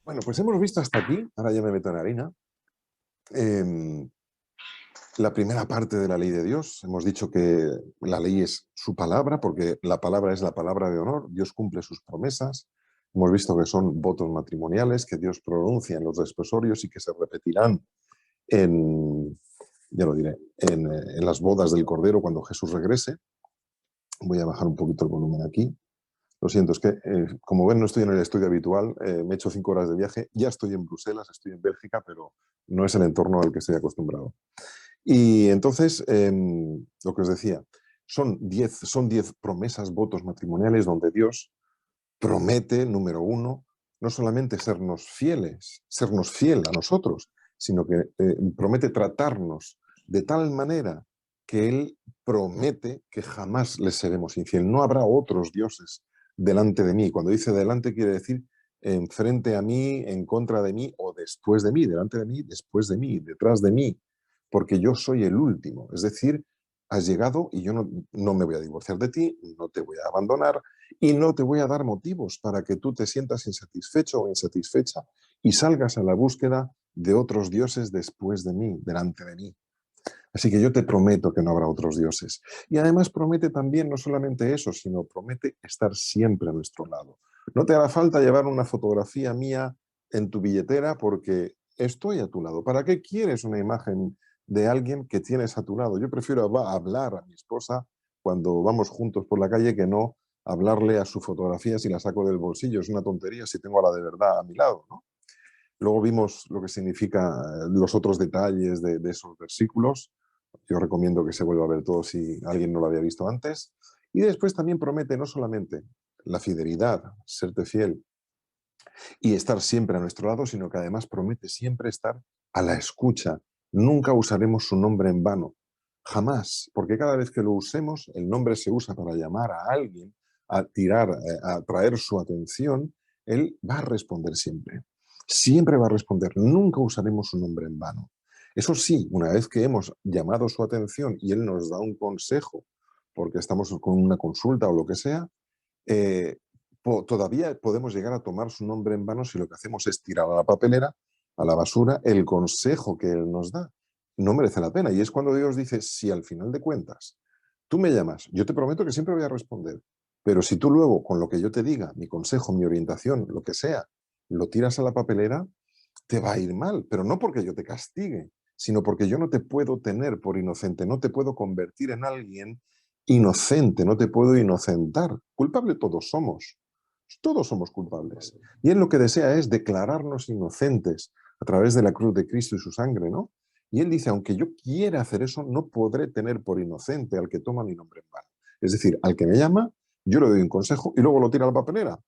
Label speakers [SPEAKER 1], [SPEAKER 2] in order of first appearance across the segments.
[SPEAKER 1] Bueno, pues hemos visto hasta aquí, ahora ya me meto en harina, em, la primera parte de la ley de Dios. Hemos dicho que la ley es su palabra, porque la palabra es la palabra de honor, Dios cumple sus promesas. Hemos visto que son votos matrimoniales que Dios pronuncia en los desposorios y que se repetirán en, ya lo diré, en las bodas del Cordero cuando Jesús regrese. Voy a bajar un poquito el volumen aquí. Lo siento, es que como ven no estoy en el estudio habitual, me he hecho 5 horas de viaje, ya estoy en Bruselas, estoy en Bélgica, pero no es el entorno al que estoy acostumbrado. Y entonces, lo que os decía, son diez promesas, votos matrimoniales donde Dios promete, número uno, no solamente sernos fiel a nosotros, sino que promete tratarnos de tal manera que Él promete que jamás les seremos infiel. No habrá otros dioses delante de mí. Cuando dice delante quiere decir enfrente a mí, en contra de mí o después de mí, delante de mí, después de mí, detrás de mí, porque yo soy el último. Es decir, has llegado y yo no me voy a divorciar de ti, no te voy a abandonar, y no te voy a dar motivos para que tú te sientas insatisfecho o insatisfecha y salgas a la búsqueda de otros dioses después de mí, delante de mí. Así que yo te prometo que no habrá otros dioses. Y además promete también no solamente eso, sino promete estar siempre a nuestro lado. No te hará falta llevar una fotografía mía en tu billetera porque estoy a tu lado. ¿Para qué quieres una imagen de alguien que tienes a tu lado? Yo prefiero hablar a mi esposa cuando vamos juntos por la calle que no hablarle a su fotografía si la saco del bolsillo. Es una tontería si tengo a la de verdad a mi lado, ¿no? Luego vimos lo que significa los otros detalles de esos versículos. Yo recomiendo que se vuelva a ver todo si alguien no lo había visto antes. Y después también promete no solamente la fidelidad, serte fiel y estar siempre a nuestro lado, sino que además promete siempre estar a la escucha. Nunca usaremos su nombre en vano. Jamás, porque cada vez que lo usemos, el nombre se usa para llamar a alguien, a atraer su atención, él va a responder siempre. Siempre va a responder. Nunca usaremos su nombre en vano. Eso sí, una vez que hemos llamado su atención y él nos da un consejo, porque estamos con una consulta o lo que sea, eh, todavía podemos llegar a tomar su nombre en vano si lo que hacemos es tirar a la papelera, a la basura, el consejo que él nos da. No merece la pena. Y es cuando Dios dice, si al final de cuentas tú me llamas, yo te prometo que siempre voy a responder. Pero si tú luego, con lo que yo te diga, mi consejo, mi orientación, lo que sea, lo tiras a la papelera, te va a ir mal. Pero no porque yo te castigue, sino porque yo no te puedo tener por inocente, no te puedo convertir en alguien inocente, no te puedo inocentar. Culpable todos somos culpables. Y él lo que desea es declararnos inocentes a través de la cruz de Cristo y su sangre, ¿no? Y él dice, aunque yo quiera hacer eso, no podré tener por inocente al que toma mi nombre en vano. Es decir, al que me llama, yo le doy un consejo y luego lo tira a la papelera.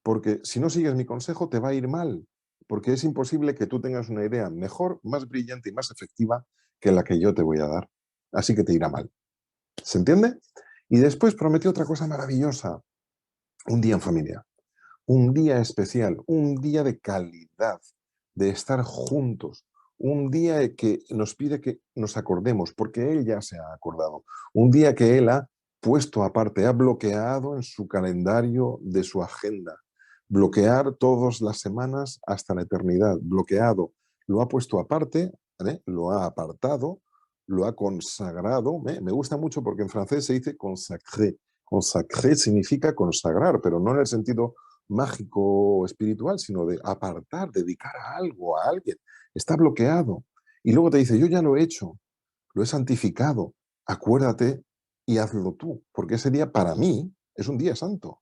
[SPEAKER 1] Porque si no sigues mi consejo, te va a ir mal. Porque es imposible que tú tengas una idea mejor, más brillante y más efectiva que la que yo te voy a dar. Así que te irá mal. ¿Se entiende? Y después prometió otra cosa maravillosa. Un día en familia, un día especial, un día de calidad, de estar juntos, un día que nos pide que nos acordemos, porque Él ya se ha acordado, un día que Él ha puesto aparte, ha bloqueado en su calendario de su agenda, bloquear todas las semanas hasta la eternidad, bloqueado, lo ha puesto aparte, ¿eh? Lo ha apartado, lo ha consagrado. Me gusta mucho porque en francés se dice consacré. Consacré significa consagrar, pero no en el sentido mágico o espiritual, sino de apartar, dedicar a algo, a alguien. Está bloqueado. Y luego te dice, yo ya lo he hecho, lo he santificado, acuérdate y hazlo tú, porque ese día para mí es un día santo.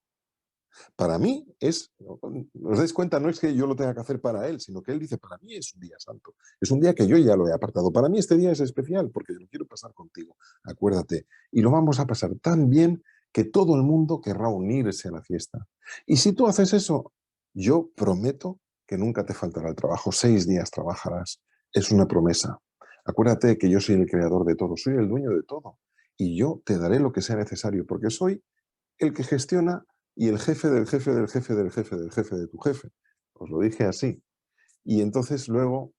[SPEAKER 1] Para mí es, ¿os dais cuenta? No es que yo lo tenga que hacer para él, sino que él dice, para mí es un día santo. Es un día que yo ya lo he apartado. Para mí este día es especial porque yo lo quiero pasar contigo. Acuérdate. Y lo vamos a pasar tan bien que todo el mundo querrá unirse a la fiesta. Y si tú haces eso, yo prometo que nunca te faltará el trabajo. 6 días trabajarás. Es una promesa. Acuérdate que yo soy el creador de todo, soy el dueño de todo. Y yo te daré lo que sea necesario porque soy el que gestiona y el jefe del jefe del jefe del jefe del jefe de tu jefe. Os lo dije así. Y entonces luego,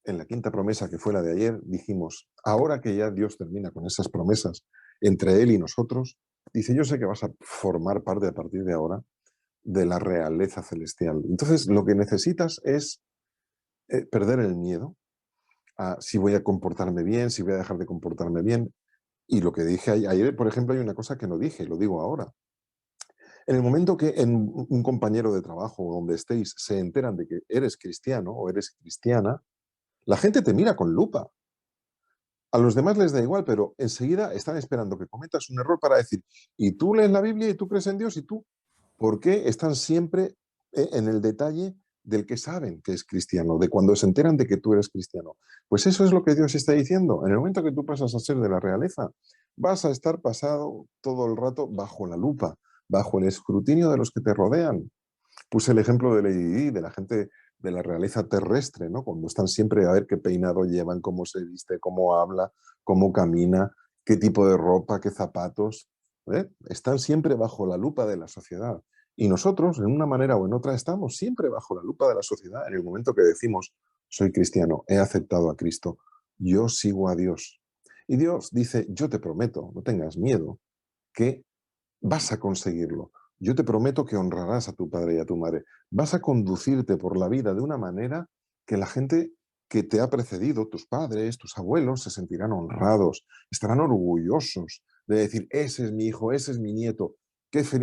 [SPEAKER 1] en la quinta promesa, que fue la de ayer, dijimos, ahora que ya Dios termina con esas promesas entre Él y nosotros, dice, yo sé que vas a formar parte a partir de ahora de la realeza celestial. Entonces, lo que necesitas es perder el miedo a si voy a comportarme bien, si voy a dejar de comportarme bien. Y lo que dije ayer, por ejemplo, hay una cosa que no dije, lo digo ahora. En el momento que en un compañero de trabajo o donde estéis se enteran de que eres cristiano o eres cristiana, la gente te mira con lupa. A los demás les da igual, pero enseguida están esperando que cometas un error para decir, y tú lees la Biblia y tú crees en Dios y tú, ¿por qué están siempre en el detalle del que saben que es cristiano, de cuando se enteran de que tú eres cristiano? Pues eso es lo que Dios está diciendo. En el momento que tú pasas a ser de la realeza, vas a estar pasado todo el rato bajo la lupa, bajo el escrutinio de los que te rodean. Puse el ejemplo de Lady Di, de la gente de la realeza terrestre, ¿no? Cuando están siempre a ver qué peinado llevan, cómo se viste, cómo habla, cómo camina, qué tipo de ropa, qué zapatos. Están siempre bajo la lupa de la sociedad. Y nosotros, en una manera o en otra, estamos siempre bajo la lupa de la sociedad en el momento que decimos, soy cristiano, he aceptado a Cristo, yo sigo a Dios. Y Dios dice, yo te prometo, no tengas miedo, que vas a conseguirlo. Yo te prometo que honrarás a tu padre y a tu madre. Vas a conducirte por la vida de una manera que la gente que te ha precedido, tus padres, tus abuelos, se sentirán honrados, estarán orgullosos de decir, ese es mi hijo, ese es mi nieto.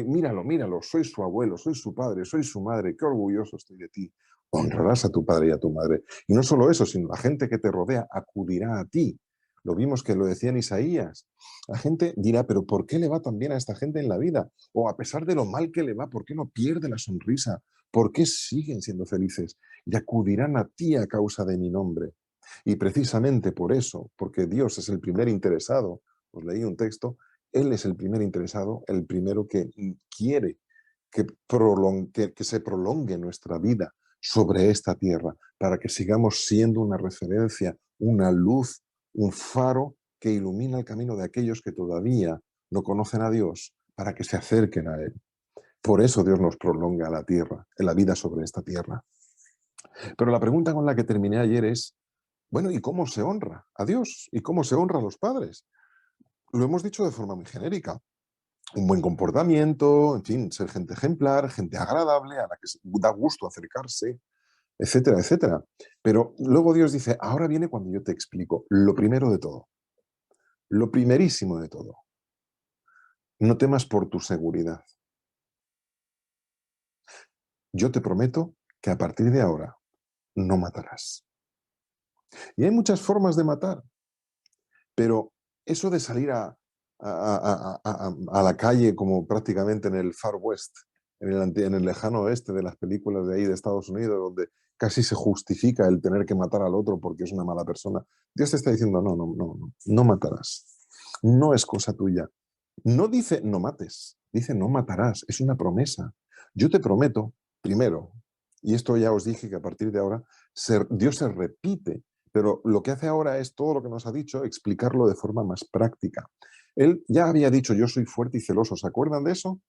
[SPEAKER 1] Míralo, míralo, soy su abuelo, soy su padre, soy su madre, qué orgulloso estoy de ti. Honrarás a tu padre y a tu madre. Y no solo eso, sino la gente que te rodea acudirá a ti. Lo vimos que lo decía en Isaías. La gente dirá, pero ¿por qué le va tan bien a esta gente en la vida? O a pesar de lo mal que le va, ¿por qué no pierde la sonrisa? ¿Por qué siguen siendo felices? Y acudirán a ti a causa de mi nombre. Y precisamente por eso, porque Dios es el primer interesado, os leí un texto, Él es el primer interesado, el primero que quiere que se prolongue nuestra vida sobre esta tierra, para que sigamos siendo una referencia, una luz, un faro que ilumina el camino de aquellos que todavía no conocen a Dios, para que se acerquen a Él. Por eso Dios nos prolonga la tierra, en la vida sobre esta tierra. Pero la pregunta con la que terminé ayer es, bueno, ¿y cómo se honra a Dios? ¿Y cómo se honra a los padres? Lo hemos dicho de forma muy genérica. Un buen comportamiento, en fin, ser gente ejemplar, gente agradable, a la que da gusto acercarse, etcétera, etcétera. Pero luego Dios dice, ahora viene cuando yo te explico lo primero de todo, lo primerísimo de todo. No temas por tu seguridad. Yo te prometo que a partir de ahora no matarás. Y hay muchas formas de matar, pero eso de salir a la calle como prácticamente en el Far West, en el lejano oeste de las películas de ahí de Estados Unidos, donde casi se justifica el tener que matar al otro porque es una mala persona, Dios te está diciendo, no, no, no, no, no matarás. No es cosa tuya. No dice no mates, dice no matarás, es una promesa. Yo te prometo, primero, y esto ya os dije que a partir de ahora, Dios se repite, pero lo que hace ahora es todo lo que nos ha dicho, explicarlo de forma más práctica. Él ya había dicho, yo soy fuerte y celoso, ¿se acuerdan de eso?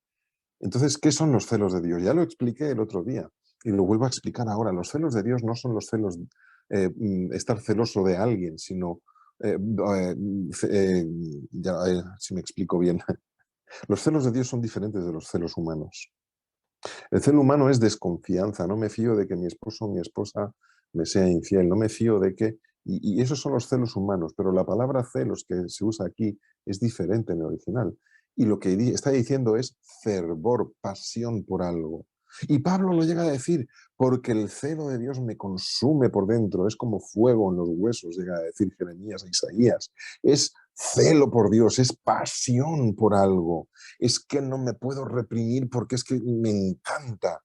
[SPEAKER 1] Entonces, ¿qué son los celos de Dios? Ya lo expliqué el otro día y lo vuelvo a explicar ahora. Los celos de Dios no son los celos, estar celoso de alguien, sino, ya, si me explico bien, los celos de Dios son diferentes de los celos humanos. El celo humano es desconfianza, no me fío de que mi esposo o mi esposa me sea infiel, no me fío de que... Y esos son los celos humanos, pero la palabra celos que se usa aquí es diferente en el original. Y lo que está diciendo es fervor, pasión por algo. Y Pablo lo llega a decir, porque el celo de Dios me consume por dentro, es como fuego en los huesos, llega a decir Jeremías e Isaías. Es celo por Dios, es pasión por algo, es que no me puedo reprimir porque es que me encanta.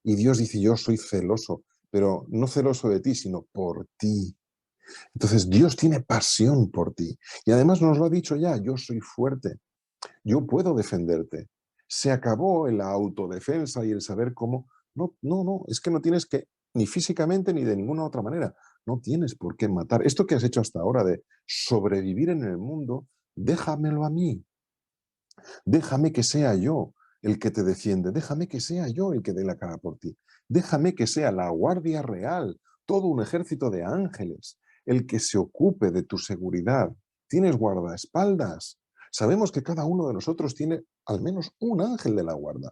[SPEAKER 1] Y Dios dice, yo soy celoso, pero no celoso de ti, sino por ti. Entonces Dios tiene pasión por ti. Y además nos lo ha dicho ya, yo soy fuerte, yo puedo defenderte. Se acabó la autodefensa y el saber cómo. No, no, no, es que no tienes que, ni físicamente ni de ninguna otra manera, no tienes por qué matar. Esto que has hecho hasta ahora de sobrevivir en el mundo, déjamelo a mí. Déjame que sea yo el que te defiende, déjame que sea yo el que dé la cara por ti, déjame que sea la Guardia Real, todo un ejército de ángeles, el que se ocupe de tu seguridad. Tienes guardaespaldas. Sabemos que cada uno de nosotros tiene al menos un ángel de la guarda.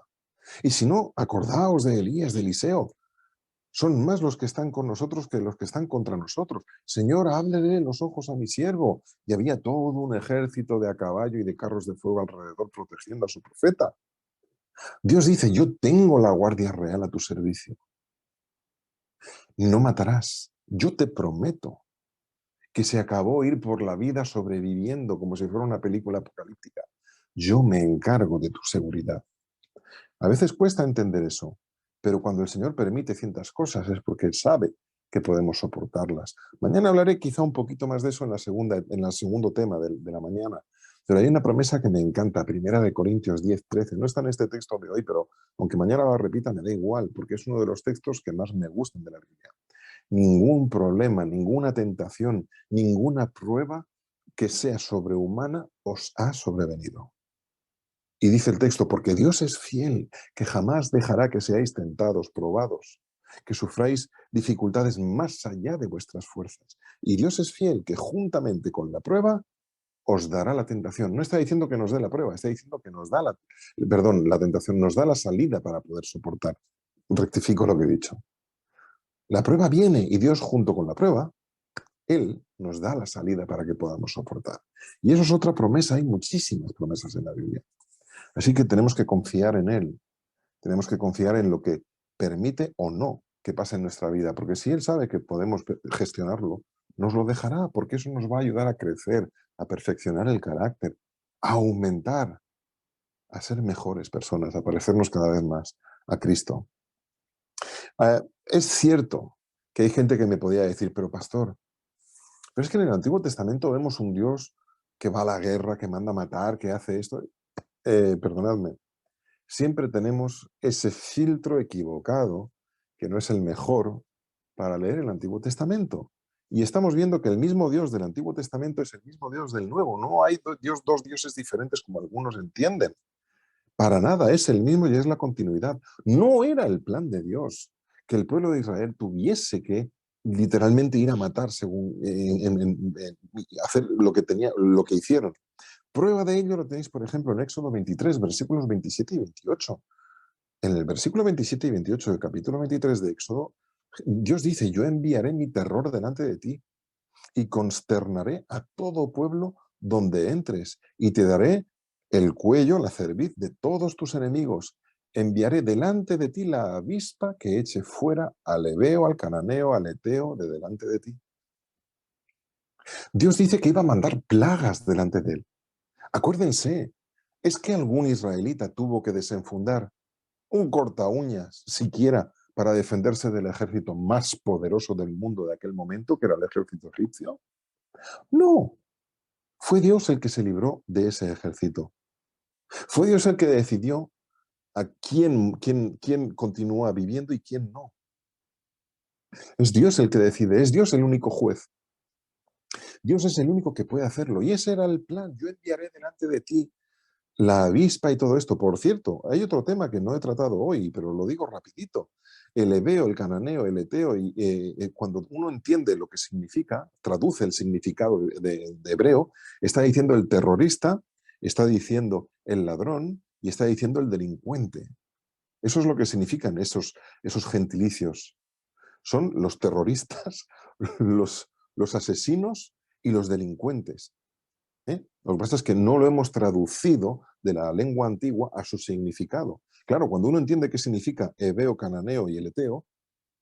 [SPEAKER 1] Y si no, acordaos de Elías, de Eliseo. Son más los que están con nosotros que los que están contra nosotros. Señor, háblele los ojos a mi siervo. Y había todo un ejército de a caballo y de carros de fuego alrededor protegiendo a su profeta. Dios dice, yo tengo la guardia real a tu servicio. No matarás. Yo te prometo que se acabó ir por la vida sobreviviendo como si fuera una película apocalíptica. Yo me encargo de tu seguridad. A veces cuesta entender eso, pero cuando el Señor permite ciertas cosas es porque Él sabe que podemos soportarlas. Mañana hablaré quizá un poquito más de eso en el segundo tema de la mañana. Pero hay una promesa que me encanta, Primera de Corintios 10:13. No está en este texto de hoy, pero aunque mañana la repita, me da igual, porque es uno de los textos que más me gustan de la Biblia. Ningún problema, ninguna tentación, ninguna prueba que sea sobrehumana os ha sobrevenido. Y dice el texto, porque Dios es fiel, que jamás dejará que seáis tentados, probados, que sufráis dificultades más allá de vuestras fuerzas. Y Dios es fiel, que juntamente con la prueba os dará la tentación. No está diciendo que nos dé la prueba, está diciendo que nos da la tentación, nos da la salida para poder soportar. Rectifico lo que he dicho. La prueba viene y Dios junto con la prueba, Él nos da la salida para que podamos soportar. Y eso es otra promesa, hay muchísimas promesas en la Biblia. Así que tenemos que confiar en Él, tenemos que confiar en lo que permite o no que pase en nuestra vida, porque si Él sabe que podemos gestionarlo, nos lo dejará, porque eso nos va a ayudar a crecer, a perfeccionar el carácter, a aumentar, a ser mejores personas, a parecernos cada vez más a Cristo. Es cierto que hay gente que me podía decir, pero pastor, pero es que en el Antiguo Testamento vemos un Dios que va a la guerra, que manda a matar, que hace esto. Perdonadme, siempre tenemos ese filtro equivocado, que no es el mejor, para leer el Antiguo Testamento. Y estamos viendo que el mismo Dios del Antiguo Testamento es el mismo Dios del Nuevo. No hay dos dioses diferentes como algunos entienden. Para nada, es el mismo y es la continuidad. No era el plan de Dios que el pueblo de Israel tuviese que literalmente ir a matar según hacer lo que hicieron. Prueba de ello lo tenéis, por ejemplo, en Éxodo 23, versículos 27 y 28. En el versículo 27 y 28 del capítulo 23 de Éxodo, Dios dice, yo enviaré mi terror delante de ti y consternaré a todo pueblo donde entres y te daré el cuello, la cerviz de todos tus enemigos. Enviaré delante de ti la avispa que eche fuera al Ebeo, al Cananeo, al Eteo de delante de ti. Dios dice que iba a mandar plagas delante de él. Acuérdense, es que algún israelita tuvo que desenfundar un corta uñas, siquiera para defenderse del ejército más poderoso del mundo de aquel momento, que era el ejército egipcio. No, fue Dios el que se libró de ese ejército. Fue Dios el que decidió a quién continúa viviendo y quién no. Es Dios el que decide, es Dios el único juez. Dios es el único que puede hacerlo. Y ese era el plan. Yo enviaré delante de ti la avispa y todo esto. Por cierto, hay otro tema que no he tratado hoy, pero lo digo rapidito. El hebeo, el cananeo, el eteo, y cuando uno entiende lo que significa, traduce el significado de hebreo, está diciendo el terrorista, está diciendo el ladrón y está diciendo el delincuente. Eso es lo que significan esos gentilicios. Son los terroristas, los asesinos y los delincuentes. Lo que pasa es que no lo hemos traducido de la lengua antigua a su significado. Claro, cuando uno entiende qué significa hebeo, cananeo y el eteo,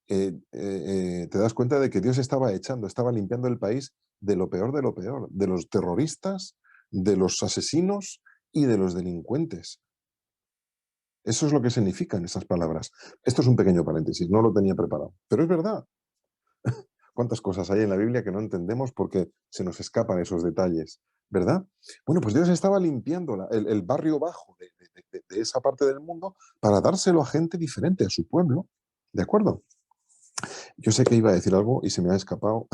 [SPEAKER 1] te das cuenta de que Dios estaba estaba limpiando el país de lo peor, de los terroristas, de los asesinos y de los delincuentes. Eso es lo que significan esas palabras. Esto es un pequeño paréntesis, no lo tenía preparado, pero es verdad. ¿Cuántas cosas hay en la Biblia que no entendemos porque se nos escapan esos detalles, verdad? Bueno, pues Dios estaba limpiando el barrio bajo de esa parte del mundo para dárselo a gente diferente, a su pueblo, ¿de acuerdo? Yo sé que iba a decir algo y se me ha escapado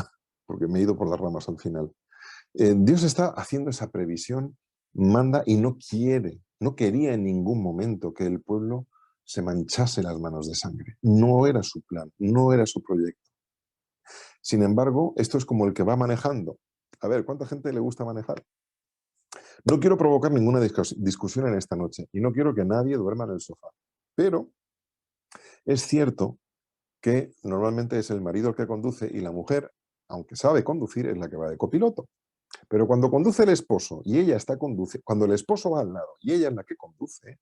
[SPEAKER 1] porque me he ido por las ramas al final. Dios está haciendo esa previsión, manda y no quería en ningún momento que el pueblo se manchase las manos de sangre. No era su plan, no era su proyecto. Sin embargo, esto es como el que va manejando. A ver, ¿cuánta gente le gusta manejar? No quiero provocar ninguna discusión en esta noche y no quiero que nadie duerma en el sofá. Pero es cierto que normalmente es el marido el que conduce y la mujer, aunque sabe conducir, es la que va de copiloto. Pero cuando conduce el esposo y ella está conduce, cuando el esposo va al lado y ella es la que conduce,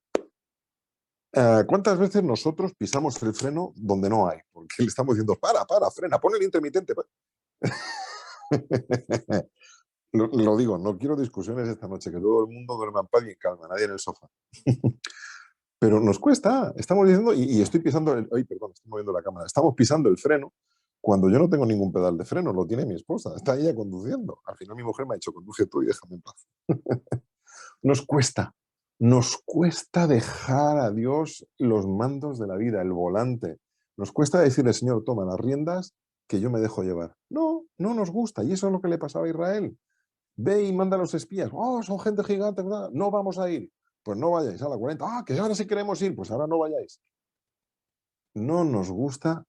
[SPEAKER 1] ¿cuántas veces nosotros pisamos el freno donde no hay? Porque le estamos diciendo, para, frena, pon el intermitente. Lo digo, no quiero discusiones esta noche, que todo el mundo duerma en paz y en calma, nadie en el sofá. Pero nos cuesta, estamos diciendo, y estoy pisando, ay, perdón, estoy moviendo la cámara, estamos pisando el freno cuando yo no tengo ningún pedal de freno, lo tiene mi esposa, está ella conduciendo. Al final mi mujer me ha dicho, conduce tú y déjame en paz. Nos cuesta, nos cuesta dejar a Dios los mandos de la vida, el volante. Nos cuesta decirle, Señor, toma las riendas, que yo me dejo llevar. No, no nos gusta, y eso es lo que le pasaba a Israel. Ve y manda a los espías. Oh, son gente gigante, ¿verdad? No vamos a ir. Pues no vayáis a la 40. Ah, que ahora sí queremos ir, pues ahora no vayáis. No nos gusta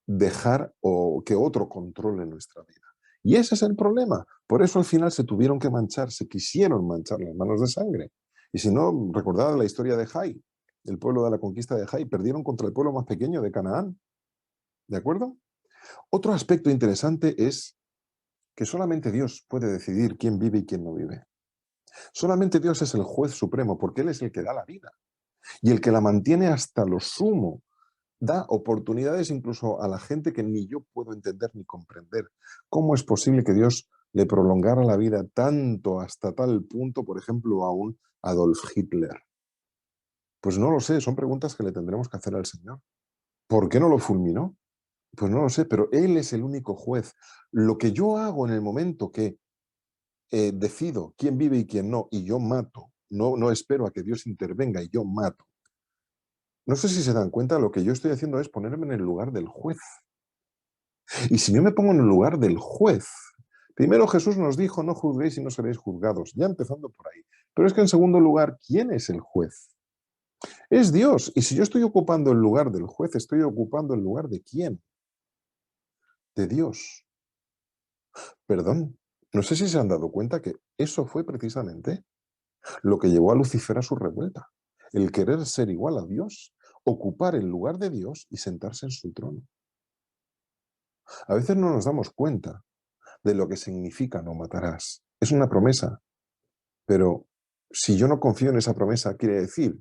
[SPEAKER 1] dejar o que otro controle nuestra vida. Y ese es el problema. Por eso al final se tuvieron que manchar, se quisieron manchar las manos de sangre. Y si no, recordad la historia de Jai, el pueblo de la conquista de Jai, perdieron contra el pueblo más pequeño de Canaán. ¿De acuerdo? Otro aspecto interesante es que solamente Dios puede decidir quién vive y quién no vive. Solamente Dios es el juez supremo, porque Él es el que da la vida y el que la mantiene hasta lo sumo. Da oportunidades incluso a la gente que ni yo puedo entender ni comprender. ¿Cómo es posible que Dios le prolongara la vida tanto hasta tal punto, por ejemplo, a un Adolf Hitler? Pues no lo sé, son preguntas que le tendremos que hacer al Señor. ¿Por qué no lo fulminó? Pues no lo sé, pero Él es el único juez. Lo que yo hago en el momento que decido quién vive y quién no, y yo mato, no espero a que Dios intervenga y yo mato. No sé si se dan cuenta, lo que yo estoy haciendo es ponerme en el lugar del juez. Y si yo me pongo en el lugar del juez, primero Jesús nos dijo, no juzguéis y no seréis juzgados, ya empezando por ahí. Pero es que en segundo lugar, ¿quién es el juez? Es Dios. Y si yo estoy ocupando el lugar del juez, estoy ocupando el lugar de quién? De Dios. Perdón. No sé si se han dado cuenta que eso fue precisamente lo que llevó a Lucifer a su revuelta. El querer ser igual a Dios, ocupar el lugar de Dios y sentarse en su trono. A veces no nos damos cuenta de lo que significa no matarás. Es una promesa, pero si yo no confío en esa promesa, quiere decir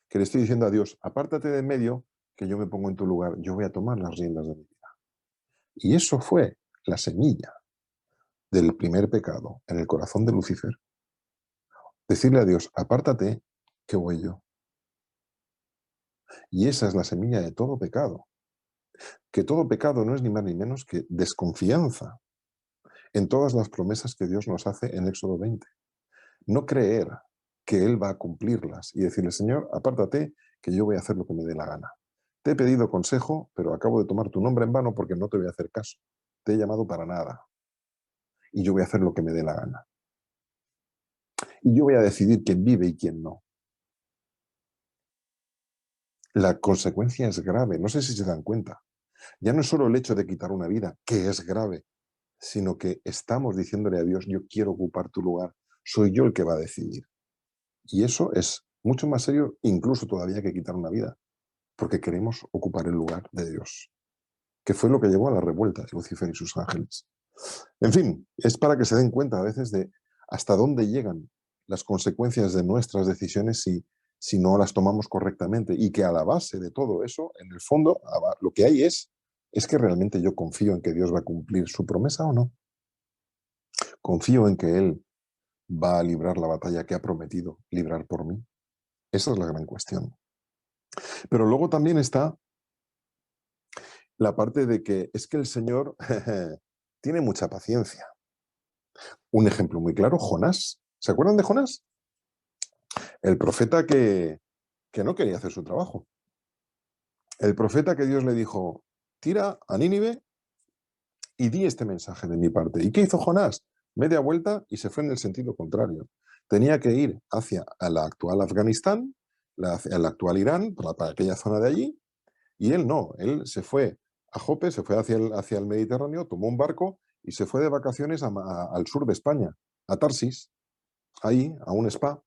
[SPEAKER 1] que le estoy diciendo a Dios, apártate de en medio, que yo me pongo en tu lugar, yo voy a tomar las riendas de mi vida. Y eso fue la semilla del primer pecado en el corazón de Lucifer. Decirle a Dios, apártate, que voy yo. Y esa es la semilla de todo pecado. Que todo pecado no es ni más ni menos que desconfianza en todas las promesas que Dios nos hace en Éxodo 20. No creer que Él va a cumplirlas y decirle, Señor, apártate, que yo voy a hacer lo que me dé la gana. Te he pedido consejo, pero acabo de tomar tu nombre en vano porque no te voy a hacer caso. Te he llamado para nada y yo voy a hacer lo que me dé la gana. Y yo voy a decidir quién vive y quién no. La consecuencia es grave, no sé si se dan cuenta. Ya no es solo el hecho de quitar una vida, que es grave, sino que estamos diciéndole a Dios, yo quiero ocupar tu lugar, soy yo el que va a decidir. Y eso es mucho más serio incluso todavía que quitar una vida, porque queremos ocupar el lugar de Dios, que fue lo que llevó a la revuelta de Lucifer y sus ángeles. En fin, es para que se den cuenta a veces de hasta dónde llegan las consecuencias de nuestras decisiones si no las tomamos correctamente, y que a la base de todo eso, en el fondo, lo que hay es que realmente yo confío en que Dios va a cumplir su promesa o no. Confío en que Él va a librar la batalla que ha prometido librar por mí. Esa es la gran cuestión. Pero luego también está la parte de que es que el Señor tiene mucha paciencia. Un ejemplo muy claro, Jonás. ¿Se acuerdan de Jonás? El profeta que no quería hacer su trabajo. El profeta que Dios le dijo, tira a Nínive y di este mensaje de mi parte. ¿Y qué hizo Jonás? Media vuelta y se fue en el sentido contrario. Tenía que ir hacia la actual Afganistán, hacia el actual Irán, para aquella zona de allí, y él no. Él se fue a Jope, se fue hacia el Mediterráneo, tomó un barco y se fue de vacaciones al sur de España, a Tarsis, ahí, a un spa.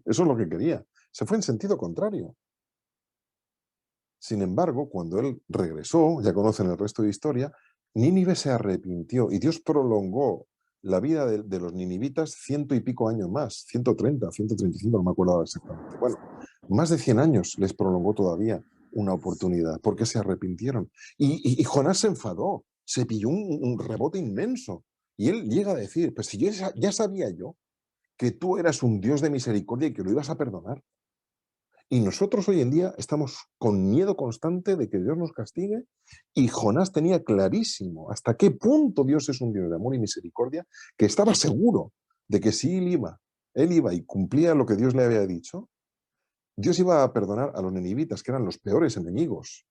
[SPEAKER 1] Eso es lo que quería. Se fue en sentido contrario. Sin embargo, cuando él regresó, ya conocen el resto de historia, Nínive se arrepintió y Dios prolongó la vida de los ninivitas 100 y pico años más, 130, 135, no me acuerdo ahora exactamente. Bueno, más de 100 años les prolongó todavía una oportunidad, porque se arrepintieron. Y Jonás se enfadó, se pilló un rebote inmenso. Y él llega a decir, pues si yo ya sabía yo que tú eras un Dios de misericordia y que lo ibas a perdonar. Y nosotros hoy en día estamos con miedo constante de que Dios nos castigue, y Jonás tenía clarísimo hasta qué punto Dios es un Dios de amor y misericordia, que estaba seguro de que si él iba y cumplía lo que Dios le había dicho, Dios iba a perdonar a los ninivitas, que eran los peores enemigos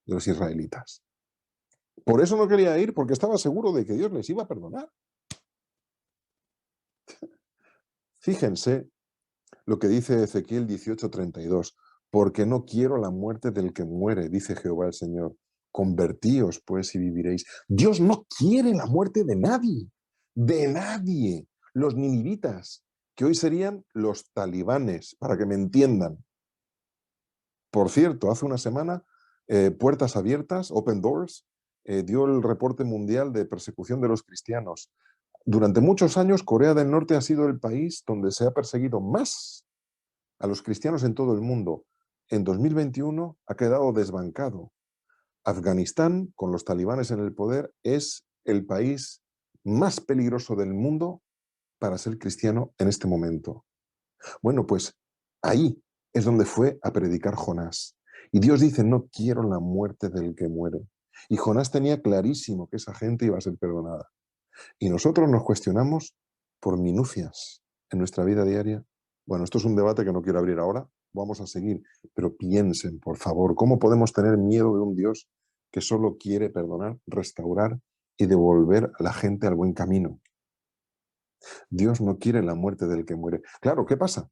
[SPEAKER 1] de los israelitas. Por eso no quería ir, porque estaba seguro de que Dios les iba a perdonar. Fíjense lo que dice Ezequiel 18:32, porque no quiero la muerte del que muere, dice Jehová el Señor. Convertíos, pues, y viviréis. Dios no quiere la muerte de nadie, de nadie. Los ninivitas, que hoy serían los talibanes, para que me entiendan. Por cierto, hace una semana, Puertas Abiertas, Open Doors, dio el reporte mundial de persecución de los cristianos. Durante muchos años, Corea del Norte ha sido el país donde se ha perseguido más a los cristianos en todo el mundo. En 2021 ha quedado desbancado. Afganistán, con los talibanes en el poder, es el país más peligroso del mundo para ser cristiano en este momento. Bueno, pues ahí es donde fue a predicar Jonás. Y Dios dice, no quiero la muerte del que muere. Y Jonás tenía clarísimo que esa gente iba a ser perdonada. Y nosotros nos cuestionamos por minucias en nuestra vida diaria. Bueno, esto es un debate que no quiero abrir ahora, vamos a seguir, pero piensen, por favor, ¿cómo podemos tener miedo de un Dios que solo quiere perdonar, restaurar y devolver a la gente al buen camino? Dios no quiere la muerte del que muere. Claro, ¿qué pasa?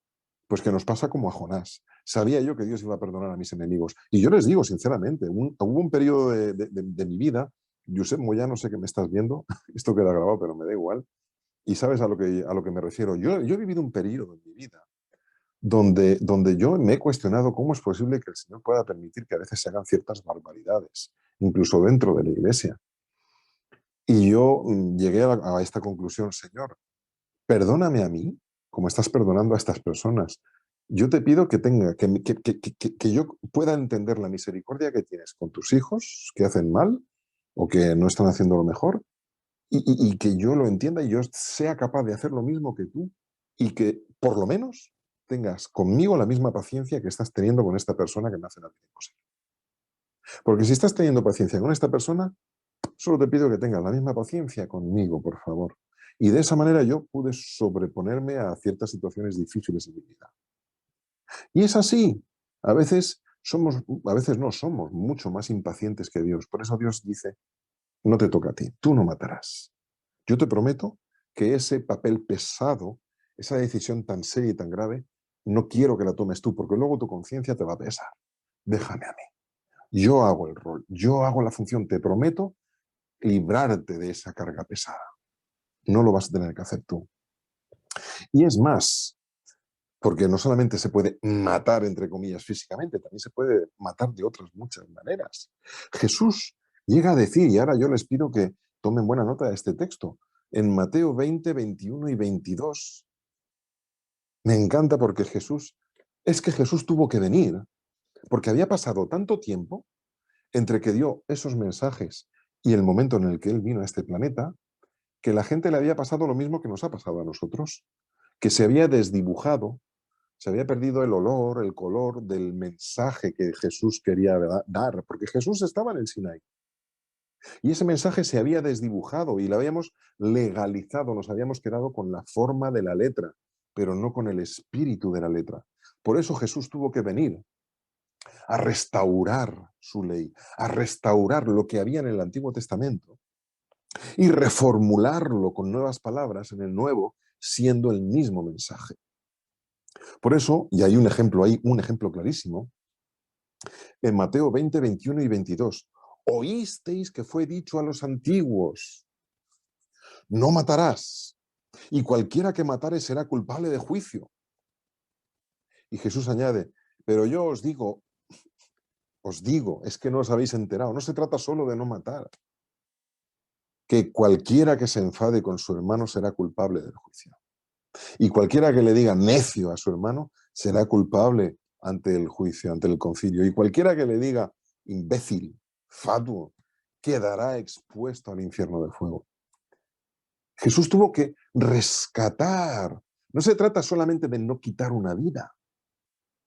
[SPEAKER 1] Pues que nos pasa como a Jonás. Sabía yo que Dios iba a perdonar a mis enemigos. Y yo les digo, sinceramente, hubo un periodo de mi vida, Josep Moya, no sé qué me estás viendo, esto queda grabado, pero me da igual, y sabes a lo que me refiero. Yo he vivido un periodo en mi vida donde yo me he cuestionado cómo es posible que el Señor pueda permitir que a veces se hagan ciertas barbaridades, incluso dentro de la iglesia. Y yo llegué a esta conclusión: Señor, perdóname a mí, como estás perdonando a estas personas. Yo te pido que yo pueda entender la misericordia que tienes con tus hijos que hacen mal o que no están haciendo lo mejor, y que yo lo entienda y yo sea capaz de hacer lo mismo que tú, y que por lo menos tengas conmigo la misma paciencia que estás teniendo con esta persona que me hace la vida imposible. Porque si estás teniendo paciencia con esta persona, solo te pido que tengas la misma paciencia conmigo, por favor. Y de esa manera yo pude sobreponerme a ciertas situaciones difíciles en mi vida. Y es así. A veces a veces no somos mucho más impacientes que Dios. Por eso Dios dice, no te toca a ti, tú no matarás. Yo te prometo que ese papel pesado, esa decisión tan seria y tan grave, no quiero que la tomes tú, porque luego tu conciencia te va a pesar. Déjame a mí. Yo hago el rol, yo hago la función, te prometo librarte de esa carga pesada. No lo vas a tener que hacer tú. Y es más, porque no solamente se puede matar, entre comillas, físicamente, también se puede matar de otras muchas maneras. Jesús llega a decir, y ahora yo les pido que tomen buena nota de este texto, en Mateo 20, 21 y 22, me encanta porque es que Jesús tuvo que venir, porque había pasado tanto tiempo entre que dio esos mensajes y el momento en el que él vino a este planeta, que la gente le había pasado lo mismo que nos ha pasado a nosotros, que se había desdibujado, se había perdido el olor, el color del mensaje que Jesús quería dar, porque Jesús estaba en el Sinaí. Y ese mensaje se había desdibujado y lo habíamos legalizado, nos habíamos quedado con la forma de la letra, pero no con el espíritu de la letra. Por eso Jesús tuvo que venir a restaurar su ley, a restaurar lo que había en el Antiguo Testamento y reformularlo con nuevas palabras en el Nuevo, siendo el mismo mensaje. Por eso, y hay un ejemplo ahí, un ejemplo clarísimo, en Mateo 20, 21 y 22. Oísteis que fue dicho a los antiguos, no matarás, y cualquiera que matare será culpable de juicio. Y Jesús añade, pero yo os digo, os digo, es que no os habéis enterado, no se trata solo de no matar, que cualquiera que se enfade con su hermano será culpable del juicio. Y cualquiera que le diga necio a su hermano será culpable ante el juicio, ante el concilio. Y cualquiera que le diga imbécil, fatuo, quedará expuesto al infierno de fuego. Jesús tuvo que rescatar. No se trata solamente de no quitar una vida.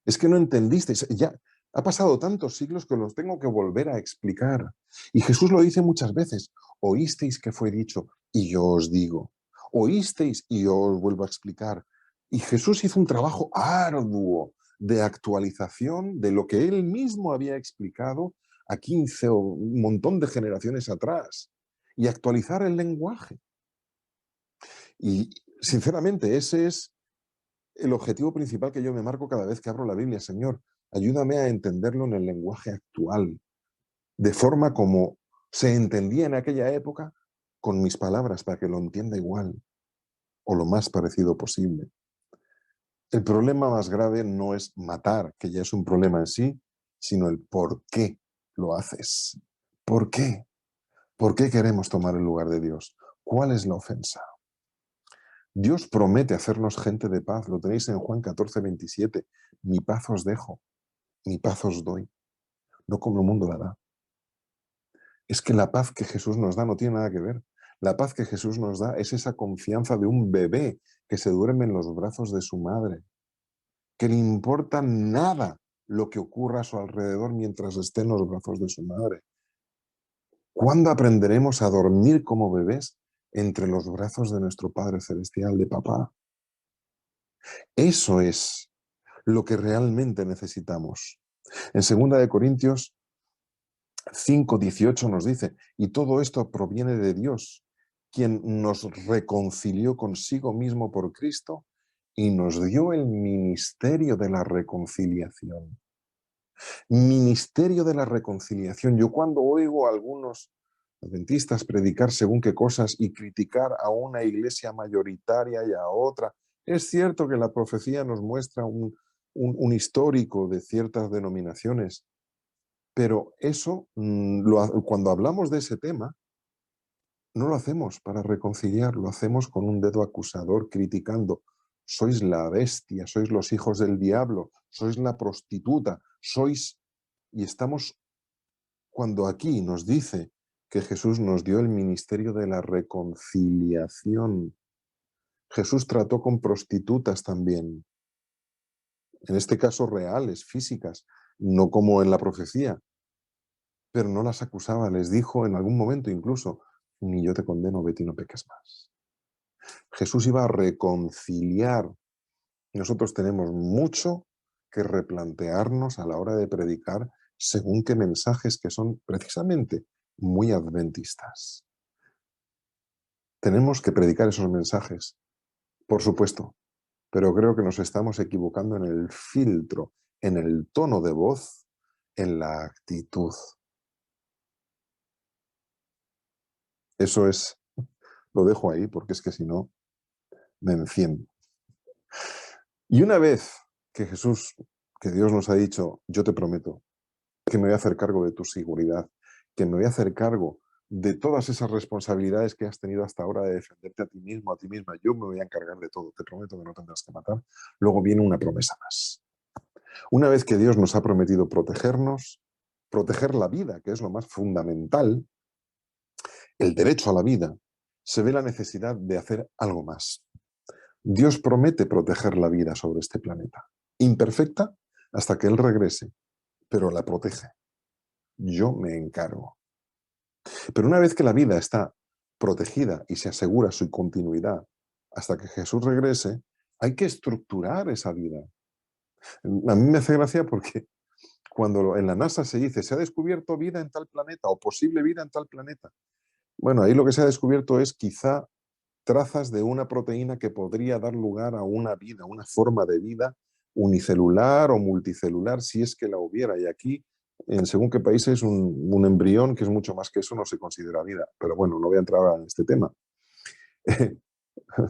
[SPEAKER 1] Es que no entendisteis. Ya ha pasado tantos siglos que los tengo que volver a explicar. Y Jesús lo dice muchas veces. Oísteis que fue dicho y yo os digo. Oísteis y yo os vuelvo a explicar. Y Jesús hizo un trabajo arduo de actualización de lo que él mismo había explicado a 15 o un montón de generaciones atrás. Y actualizar el lenguaje. Y sinceramente ese es el objetivo principal que yo me marco cada vez que abro la Biblia. Señor, ayúdame a entenderlo en el lenguaje actual, de forma como se entendía en aquella época, con mis palabras, para que lo entienda igual o lo más parecido posible. El problema más grave no es matar, que ya es un problema en sí, sino el por qué lo haces. ¿Por qué? ¿Por qué queremos tomar el lugar de Dios? ¿Cuál es la ofensa? Dios promete hacernos gente de paz. Lo tenéis en Juan 14:27. Mi paz os dejo, mi paz os doy, no como el mundo la da. Es que la paz que Jesús nos da no tiene nada que ver. La paz que Jesús nos da es esa confianza de un bebé que se duerme en los brazos de su madre, que le importa nada lo que ocurra a su alrededor mientras esté en los brazos de su madre. ¿Cuándo aprenderemos a dormir como bebés entre los brazos de nuestro Padre Celestial, de papá? Eso es lo que realmente necesitamos. En 2 Corintios 5:18 nos dice, y todo esto proviene de Dios, quien nos reconcilió consigo mismo por Cristo y nos dio el ministerio de la reconciliación. Ministerio de la reconciliación. Yo cuando oigo a algunos adventistas predicar según qué cosas y criticar a una iglesia mayoritaria y a otra, es cierto que la profecía nos muestra un histórico de ciertas denominaciones, pero eso, cuando hablamos de ese tema, no lo hacemos para reconciliar, lo hacemos con un dedo acusador criticando. Sois la bestia, sois los hijos del diablo, sois la prostituta, sois... Y estamos, cuando aquí nos dice que Jesús nos dio el ministerio de la reconciliación. Jesús trató con prostitutas también, en este caso reales, físicas, no como en la profecía, pero no las acusaba, les dijo en algún momento incluso, ni yo te condeno, vete y no peques más. Jesús iba a reconciliar. Nosotros tenemos mucho que replantearnos a la hora de predicar según qué mensajes que son precisamente muy adventistas. Tenemos que predicar esos mensajes, por supuesto, pero creo que nos estamos equivocando en el filtro, en el tono de voz, en la actitud. Eso es, lo dejo ahí porque es que si no, me enciendo. Y una vez que Jesús, que Dios nos ha dicho, yo te prometo que me voy a hacer cargo de tu seguridad, que me voy a hacer cargo de todas esas responsabilidades que has tenido hasta ahora de defenderte a ti mismo, a ti misma, yo me voy a encargar de todo, te prometo que no tendrás que matar. Luego viene una promesa más. Una vez que Dios nos ha prometido protegernos, proteger la vida, que es lo más fundamental, el derecho a la vida, se ve la necesidad de hacer algo más. Dios promete proteger la vida sobre este planeta. Imperfecta hasta que Él regrese, pero la protege. Yo me encargo. Pero una vez que la vida está protegida y se asegura su continuidad hasta que Jesús regrese, hay que estructurar esa vida. A mí me hace gracia porque cuando en la NASA se dice se ha descubierto vida en tal planeta o posible vida en tal planeta, bueno, ahí lo que se ha descubierto es quizá trazas de una proteína que podría dar lugar a una vida, una forma de vida unicelular o multicelular, si es que la hubiera. Y aquí, en según qué países, un embrión, que es mucho más que eso, no se considera vida. Pero bueno, no voy a entrar en este tema.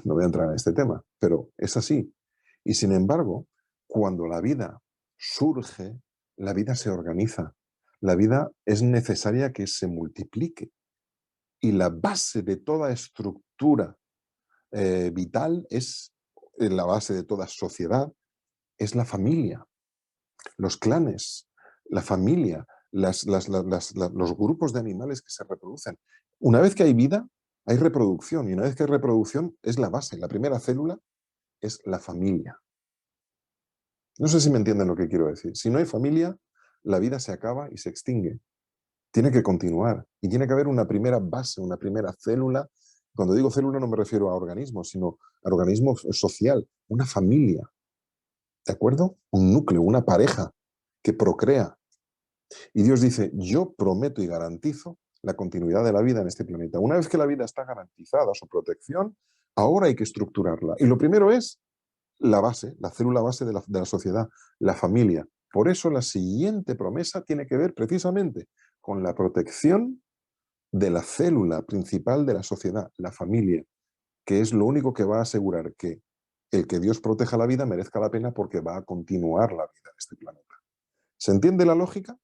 [SPEAKER 1] No voy a entrar en este tema, pero es así. Y sin embargo, cuando la vida surge, la vida se organiza. La vida es necesaria que se multiplique. Y la base de toda estructura vital es, la base de toda sociedad, es la familia, los clanes, la familia, los grupos de animales que se reproducen. Una vez que hay vida, hay reproducción. Y una vez que hay reproducción, es la base. La primera célula es la familia. No sé si me entienden lo que quiero decir. Si no hay familia, la vida se acaba y se extingue. Tiene que continuar. Y tiene que haber una primera base, una primera célula. Cuando digo célula no me refiero a organismos, sino a organismo social, una familia. ¿De acuerdo? Un núcleo, una pareja que procrea. Y Dios dice, yo prometo y garantizo la continuidad de la vida en este planeta. Una vez que la vida está garantizada, su protección, ahora hay que estructurarla. Y lo primero es la base, la célula base de la sociedad, la familia. Por eso la siguiente promesa tiene que ver precisamente con la protección de la célula principal de la sociedad, la familia, que es lo único que va a asegurar que el que Dios proteja la vida merezca la pena porque va a continuar la vida en este planeta. ¿Se entiende la lógica?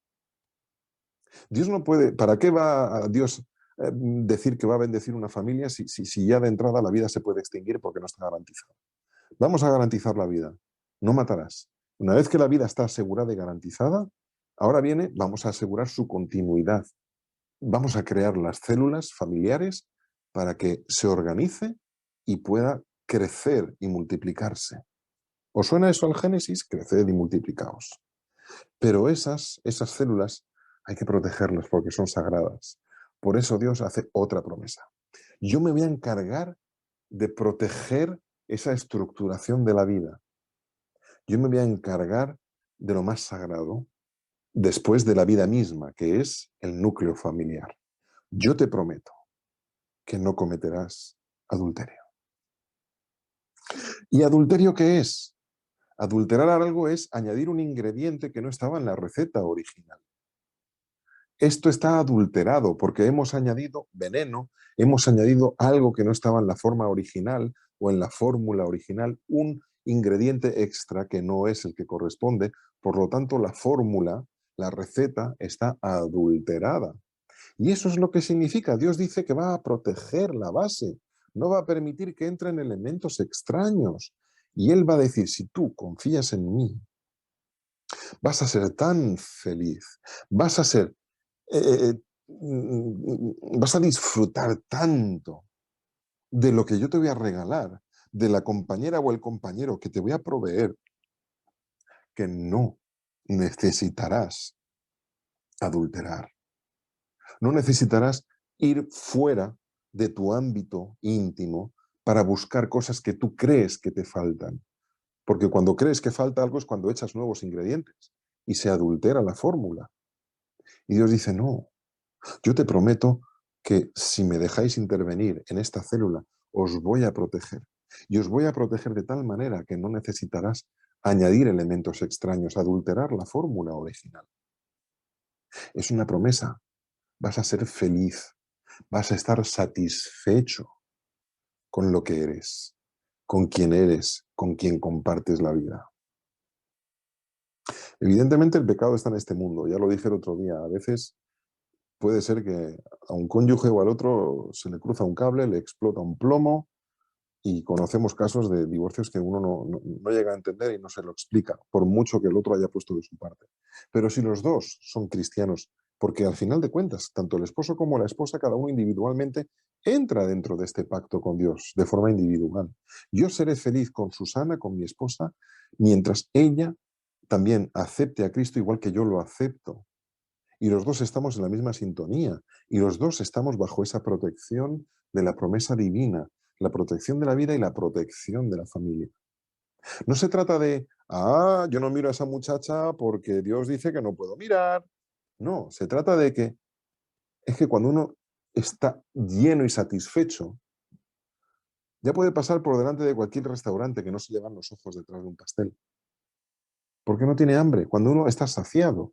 [SPEAKER 1] Dios no puede, ¿para qué va a Dios decir que va a bendecir una familia si ya de entrada la vida se puede extinguir porque no está garantizada? Vamos a garantizar la vida, no matarás. Una vez que la vida está asegurada y garantizada, ahora viene, vamos a asegurar su continuidad. Vamos a crear las células familiares para que se organice y pueda crecer y multiplicarse. ¿Os suena eso al Génesis? Creced y multiplicaos. Pero esas células hay que protegerlas porque son sagradas. Por eso Dios hace otra promesa. Yo me voy a encargar de proteger esa estructuración de la vida. Yo me voy a encargar de lo más sagrado después de la vida misma, que es el núcleo familiar. Yo te prometo que no cometerás adulterio. ¿Y adulterio qué es? Adulterar algo es añadir un ingrediente que no estaba en la receta original. Esto está adulterado porque hemos añadido veneno, hemos añadido algo que no estaba en la forma original o en la fórmula original, un ingrediente extra que no es el que corresponde. Por lo tanto, la fórmula, la receta está adulterada. Y eso es lo que significa. Dios dice que va a proteger la base, no va a permitir que entren elementos extraños. Y Él va a decir, si tú confías en mí, vas a ser tan feliz, vas a ser vas a disfrutar tanto de lo que yo te voy a regalar, de la compañera o el compañero que te voy a proveer, que no necesitarás adulterar. No necesitarás ir fuera de tu ámbito íntimo para buscar cosas que tú crees que te faltan. Porque cuando crees que falta algo es cuando echas nuevos ingredientes y se adultera la fórmula. Y Dios dice, no, yo te prometo que si me dejáis intervenir en esta célula, os voy a proteger. Y os voy a proteger de tal manera que no necesitarás añadir elementos extraños, adulterar la fórmula original. Es una promesa. Vas a ser feliz. Vas a estar satisfecho con lo que eres, con quien compartes la vida. Evidentemente el pecado está en este mundo, ya lo dije el otro día. A veces puede ser que a un cónyuge o al otro se le cruza un cable, le explota un plomo y conocemos casos de divorcios que uno no llega a entender y no se lo explica, por mucho que el otro haya puesto de su parte. Pero si los dos son cristianos, porque al final de cuentas, tanto el esposo como la esposa, cada uno individualmente, entra dentro de este pacto con Dios de forma individual. Yo seré feliz con Susana, con mi esposa, mientras ella también acepte a Cristo igual que yo lo acepto. Y los dos estamos en la misma sintonía. Y los dos estamos bajo esa protección de la promesa divina, la protección de la vida y la protección de la familia. No se trata de, yo no miro a esa muchacha porque Dios dice que no puedo mirar. No, se trata de que es que cuando uno está lleno y satisfecho, ya puede pasar por delante de cualquier restaurante que no se le van los ojos detrás de un pastel. Porque no tiene hambre. Cuando uno está saciado,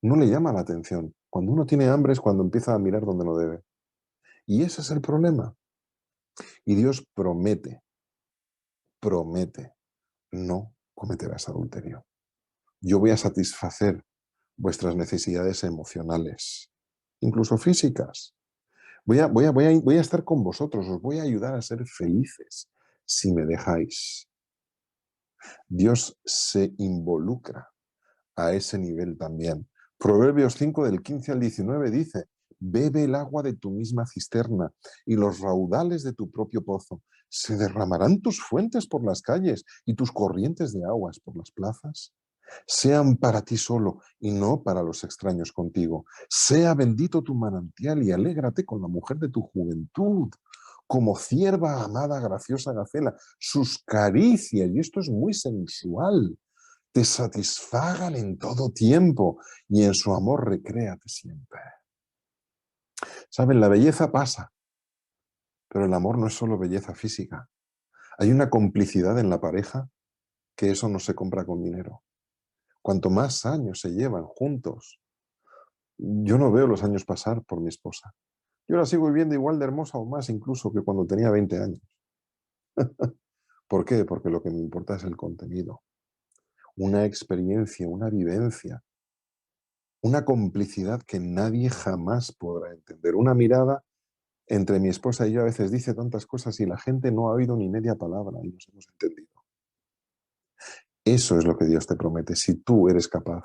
[SPEAKER 1] no le llama la atención. Cuando uno tiene hambre es cuando empieza a mirar donde no debe. Y ese es el problema. Y Dios promete, no cometerás adulterio. Yo voy a satisfacer vuestras necesidades emocionales, incluso físicas. Voy a estar con vosotros, os voy a ayudar a ser felices si me dejáis. Dios se involucra a ese nivel también. Proverbios 5 del 15 al 19 dice, bebe el agua de tu misma cisterna y los raudales de tu propio pozo. Se derramarán tus fuentes por las calles y tus corrientes de aguas por las plazas. Sean para ti solo y no para los extraños contigo. Sea bendito tu manantial y alégrate con la mujer de tu juventud. Como cierva amada, graciosa Gacela, sus caricias, y esto es muy sensual, te satisfagan en todo tiempo y en su amor recréate siempre. Saben, la belleza pasa, pero el amor no es solo belleza física. Hay una complicidad en la pareja que eso no se compra con dinero. Cuanto más años se llevan juntos, yo no veo los años pasar por mi esposa. Yo la sigo viviendo igual de hermosa o más incluso que cuando tenía 20 años. ¿Por qué? Porque lo que me importa es el contenido, una experiencia, una vivencia, una complicidad que nadie jamás podrá entender. Una mirada entre mi esposa y yo a veces dice tantas cosas y la gente no ha oído ni media palabra y nos hemos entendido. Eso es lo que Dios te promete. Si tú eres capaz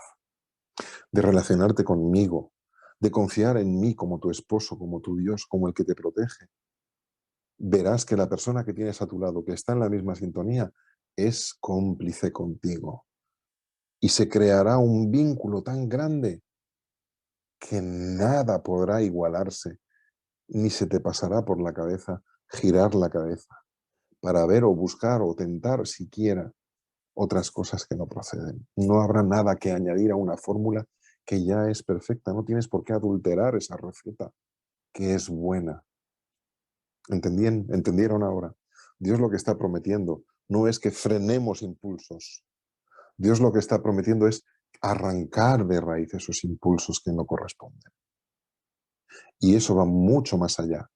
[SPEAKER 1] de relacionarte conmigo, de confiar en mí como tu esposo, como tu Dios, como el que te protege, verás que la persona que tienes a tu lado, que está en la misma sintonía, es cómplice contigo. Y se creará un vínculo tan grande que nada podrá igualarse, ni se te pasará por la cabeza girar la cabeza para ver o buscar o tentar siquiera otras cosas que no proceden. No habrá nada que añadir a una fórmula que ya es perfecta. No tienes por qué adulterar esa receta, que es buena. ¿Entendieron ahora? Dios lo que está prometiendo no es que frenemos impulsos. Dios lo que está prometiendo es arrancar de raíz esos impulsos que no corresponden. Y eso va mucho más allá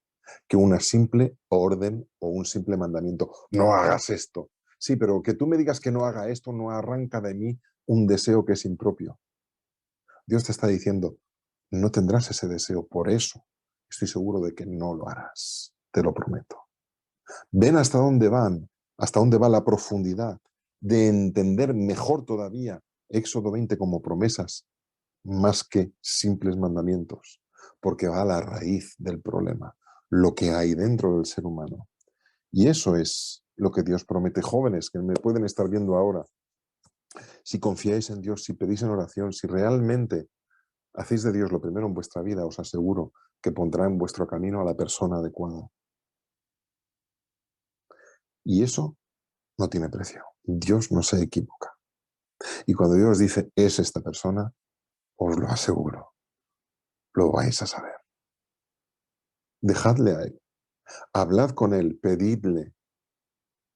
[SPEAKER 1] que una simple orden o un simple mandamiento. No hagas esto. Sí, pero que tú me digas que no haga esto no arranca de mí un deseo que es impropio. Dios te está diciendo, no tendrás ese deseo, por eso estoy seguro de que no lo harás, te lo prometo. Ven hasta dónde va la profundidad de entender mejor todavía Éxodo 20 como promesas, más que simples mandamientos, porque va a la raíz del problema, lo que hay dentro del ser humano. Y eso es lo que Dios promete. Jóvenes que me pueden estar viendo ahora, si confiáis en Dios, si pedís en oración, si realmente hacéis de Dios lo primero en vuestra vida, os aseguro que pondrá en vuestro camino a la persona adecuada. Y eso no tiene precio. Dios no se equivoca. Y cuando Dios dice, es esta persona, os lo aseguro, lo vais a saber. Dejadle a Él, hablad con Él, pedidle,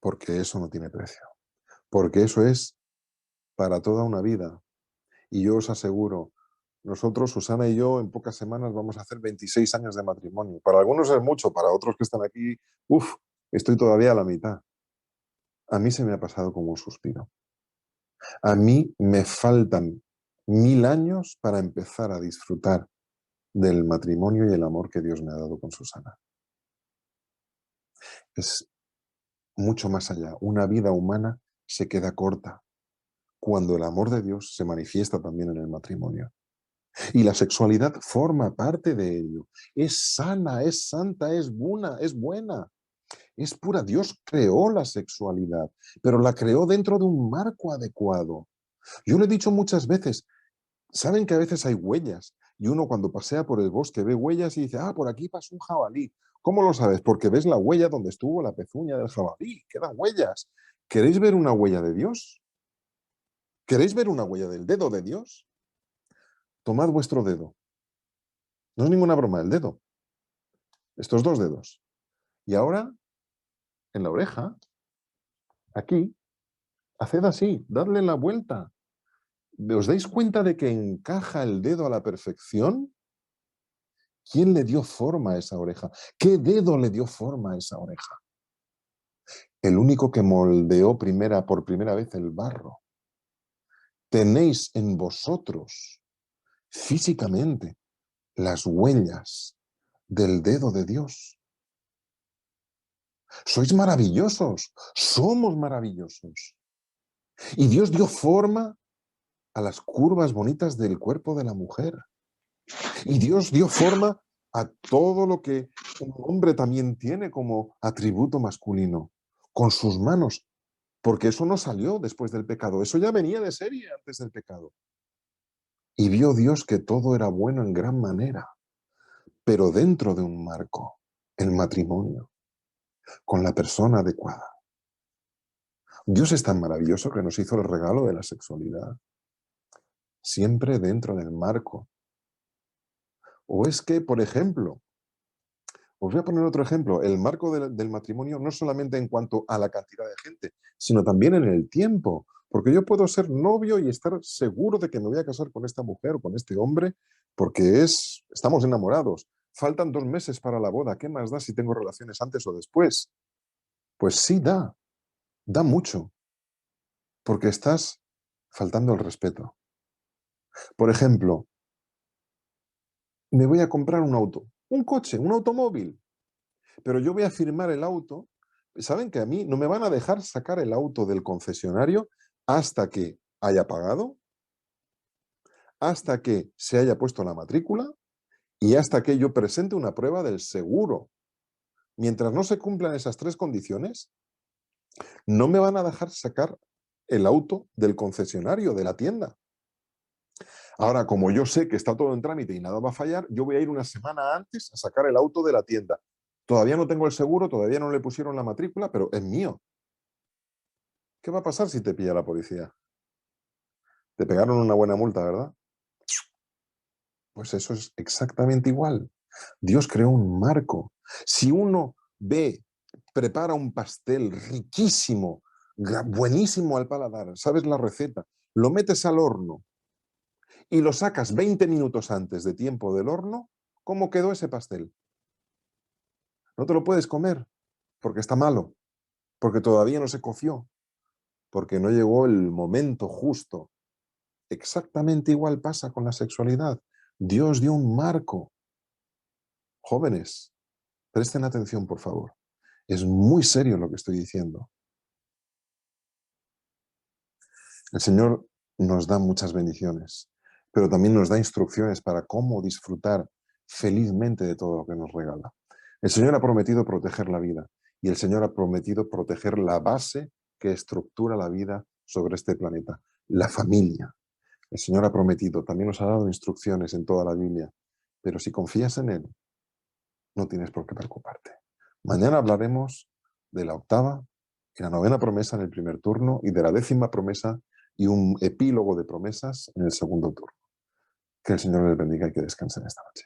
[SPEAKER 1] porque eso no tiene precio. Porque eso es para toda una vida. Y yo os aseguro, nosotros, Susana y yo, en pocas semanas vamos a hacer 26 años de matrimonio. Para algunos es mucho, para otros que están aquí, estoy todavía a la mitad. A mí se me ha pasado como un suspiro. A mí me faltan 1000 años para empezar a disfrutar del matrimonio y el amor que Dios me ha dado con Susana. Es mucho más allá. Una vida humana se queda corta cuando el amor de Dios se manifiesta también en el matrimonio. Y la sexualidad forma parte de ello. Es sana, es santa, es buena, es pura. Dios creó la sexualidad, pero la creó dentro de un marco adecuado. Yo lo he dicho muchas veces, saben que a veces hay huellas y uno cuando pasea por el bosque ve huellas y dice, por aquí pasó un jabalí. ¿Cómo lo sabes? Porque ves la huella donde estuvo la pezuña del jabalí, quedan huellas. ¿Queréis ver una huella de Dios? ¿Queréis ver una huella del dedo de Dios? Tomad vuestro dedo. No es ninguna broma, el dedo. Estos dos dedos. Y ahora, en la oreja, aquí, haced así, dadle la vuelta. ¿Os dais cuenta de que encaja el dedo a la perfección? ¿Quién le dio forma a esa oreja? ¿Qué dedo le dio forma a esa oreja? El único que moldeó por primera vez el barro. Tenéis en vosotros físicamente las huellas del dedo de Dios. Sois maravillosos, somos maravillosos. Y Dios dio forma a las curvas bonitas del cuerpo de la mujer. Y Dios dio forma a todo lo que un hombre también tiene como atributo masculino, con sus manos, porque eso no salió después del pecado, eso ya venía de serie antes del pecado. Y vio Dios que todo era bueno en gran manera, pero dentro de un marco, el matrimonio, con la persona adecuada. Dios es tan maravilloso que nos hizo el regalo de la sexualidad, siempre dentro del marco. O es que, por ejemplo, os voy a poner otro ejemplo, el marco del matrimonio no solamente en cuanto a la cantidad de gente, sino también en el tiempo, porque yo puedo ser novio y estar seguro de que me voy a casar con esta mujer o con este hombre, porque estamos enamorados. Faltan 2 meses para la boda, ¿qué más da si tengo relaciones antes o después? Pues sí, da mucho, porque estás faltando el respeto. Por ejemplo, me voy a comprar un auto, un coche, un automóvil, pero yo voy a firmar el auto. ¿Saben que a mí no me van a dejar sacar el auto del concesionario hasta que haya pagado, hasta que se haya puesto la matrícula y hasta que yo presente una prueba del seguro? Mientras no se cumplan esas 3 condiciones, no me van a dejar sacar el auto del concesionario, de la tienda. Ahora, como yo sé que está todo en trámite y nada va a fallar, yo voy a ir una semana antes a sacar el auto de la tienda. Todavía no tengo el seguro, todavía no le pusieron la matrícula, pero es mío. ¿Qué va a pasar si te pilla la policía? Te pegaron una buena multa, ¿verdad? Pues eso es exactamente igual. Dios creó un marco. Si uno prepara un pastel riquísimo, buenísimo al paladar, sabes la receta, lo metes al horno y lo sacas 20 minutos antes de tiempo del horno, ¿cómo quedó ese pastel? No te lo puedes comer porque está malo, porque todavía no se coció, porque no llegó el momento justo. Exactamente igual pasa con la sexualidad. Dios dio un marco. Jóvenes, presten atención, por favor. Es muy serio lo que estoy diciendo. El Señor nos da muchas bendiciones, pero también nos da instrucciones para cómo disfrutar felizmente de todo lo que nos regala. El Señor ha prometido proteger la vida y el Señor ha prometido proteger la base que estructura la vida sobre este planeta, la familia. El Señor ha prometido, también nos ha dado instrucciones en toda la Biblia, pero si confías en Él, no tienes por qué preocuparte. Mañana hablaremos de la 8ª y la 9ª promesa en el primer turno y de la 10ª promesa y un epílogo de promesas en el segundo turno. Que el Señor les bendiga y que descansen esta noche.